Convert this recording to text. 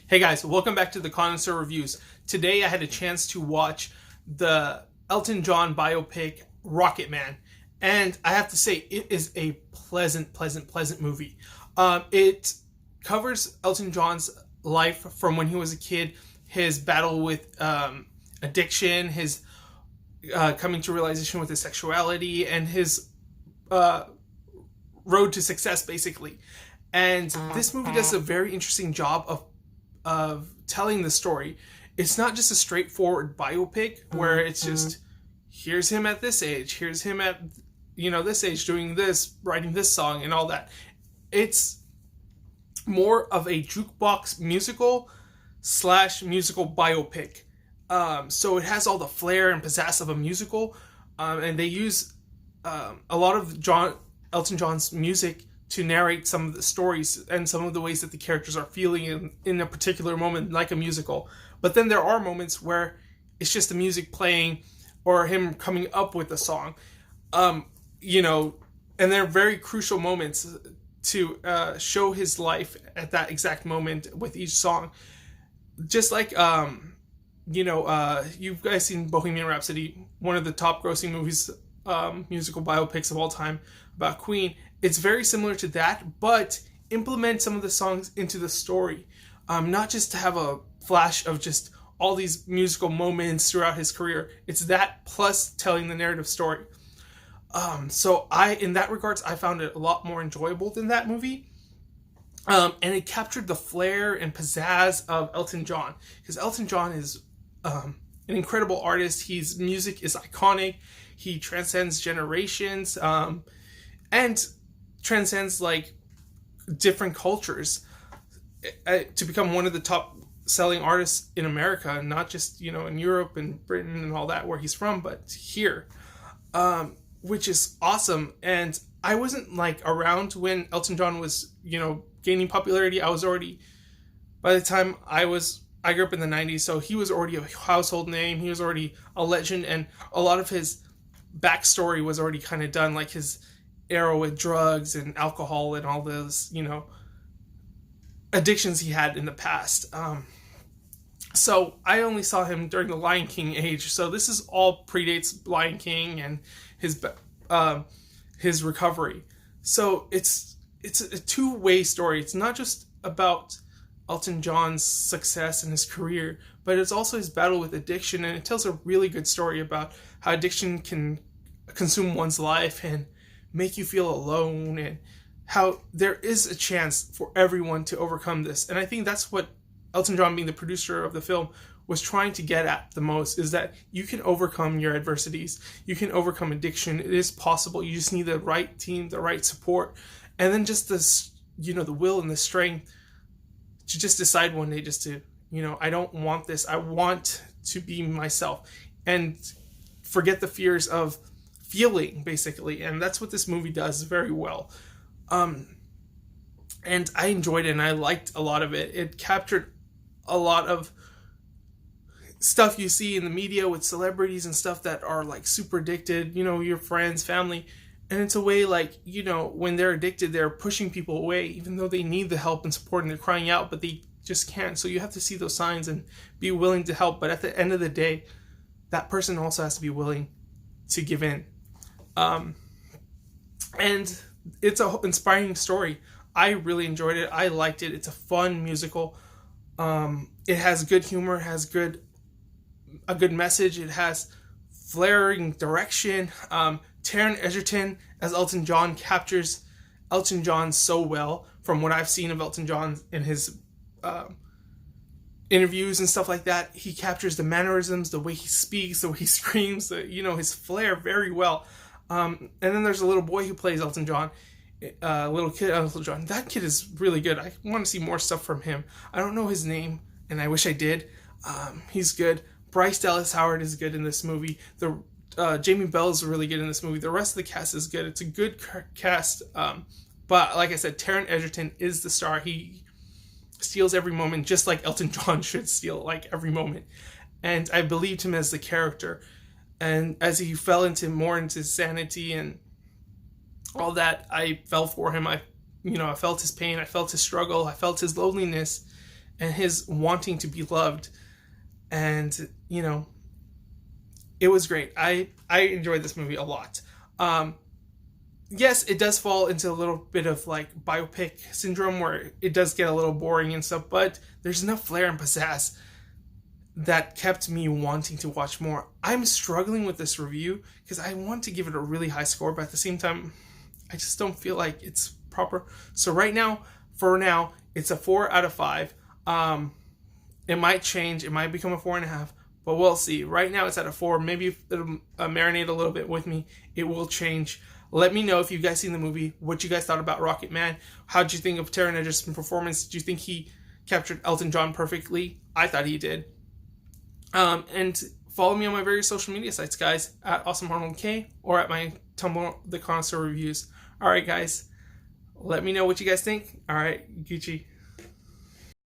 Hey guys, welcome back to the Connoisseur Reviews. Today I had a chance to watch the Elton John biopic Rocketman, and I have to say it is a pleasant movie. It covers Elton John's life from when he was a kid, his battle with addiction, his coming to realization with his sexuality, and his road to success, basically. And this movie does a very interesting job of telling the story. It's not just a straightforward biopic where it's just here's him at this age, here's him at this age doing this, writing this song and all that. It's more of a jukebox musical / musical biopic. So it has all the flair and pizzazz of a musical, and they use a lot of Elton John's music to narrate some of the stories and some of the ways that the characters are feeling in a particular moment, like a musical. But then there are moments where it's just the music playing or him coming up with a song, and they're very crucial moments to show his life at that exact moment with each song. Just like, you guys seen Bohemian Rhapsody, one of the top grossing movies, musical biopics of all time about Queen. It's very similar to that, but implement some of the songs into the story. Not just to have a flash of just all these musical moments throughout his career. It's that plus telling the narrative story. So in that regards, I found it a lot more enjoyable than that movie. And it captured the flair and pizzazz of Elton John. Because Elton John is an incredible artist. His music is iconic. He transcends generations. And transcends like different cultures to become one of the top selling artists in America, not just in Europe and Britain and all that where he's from, but here, which is awesome. And I wasn't like around when Elton John was gaining popularity. I was already, by the time I grew up in the 90s, so he was already a household name. He was already a legend, and a lot of his backstory was already kind of done, like his era with drugs and alcohol and all those, addictions he had in the past. So I only saw him during the Lion King age. So this is all predates Lion King and his recovery. So it's a two-way story. It's not just about Elton John's success in his career, but it's also his battle with addiction, and it tells a really good story about how addiction can consume one's life and make you feel alone, and how there is a chance for everyone to overcome this. And I think that's what Elton John, being the producer of the film, was trying to get at the most, is that you can overcome your adversities. You can overcome addiction. It is possible. You just need the right team, the right support, and then just this, the will and the strength to just decide one day just to, I don't want this. I want to be myself and forget the fears of feeling, basically. And that's what this movie does very well. And I enjoyed it, and I liked a lot of it. It captured a lot of stuff you see in the media with celebrities and stuff that are like super addicted, your friends, family. And it's a way like, when they're addicted, they're pushing people away, even though they need the help and support and they're crying out, but they just can't. So you have to see those signs and be willing to help. But at the end of the day, that person also has to be willing to give in. And it's an inspiring story. I really enjoyed it. I liked it. It's a fun musical. It has good humor, has a good message. It has flaring direction. Taron Egerton as Elton John captures Elton John so well, from what I've seen of Elton John in his interviews and stuff like that. He captures the mannerisms, the way he speaks, the way he screams, his flair very well. And then there's a little boy who plays Elton John, little kid Elton John. That kid is really good. I want to see more stuff from him. I don't know his name, and I wish I did. He's good. Bryce Dallas Howard is good in this movie. Jamie Bell is really good in this movie. The rest of the cast is good. It's a good cast. But like I said, Taron Egerton is the star. He steals every moment, just like Elton John should steal like every moment. And I believed him as the character. And as he fell into sanity and all that, I fell for him. I felt his pain. I felt his struggle. I felt his loneliness. and his wanting to be loved. And, you know, it was great. I enjoyed this movie a lot. Yes, it does fall into a little bit of like biopic syndrome where it does get a little boring and stuff, but there's enough flair and pizzazz that kept me wanting to watch more. I'm struggling with this review because I want to give it a really high score, but at the same time, I just don't feel like it's proper. So right now, for now, it's a 4 out of 5. It might change. It might become a 4.5, but we'll see. Right now, it's at a 4. Maybe if it'll marinate a little bit with me, it will change. Let me know if you guys seen the movie, what you guys thought about Rocketman. How'd you think of Taron Egerton's performance? Did you think he captured Elton John perfectly? I thought he did. And follow me on my various social media sites, guys, at AwesomeArnoldK or at my Tumblr, TheConnoisseur Reviews. All right, guys, let me know what you guys think. All right, Gucci.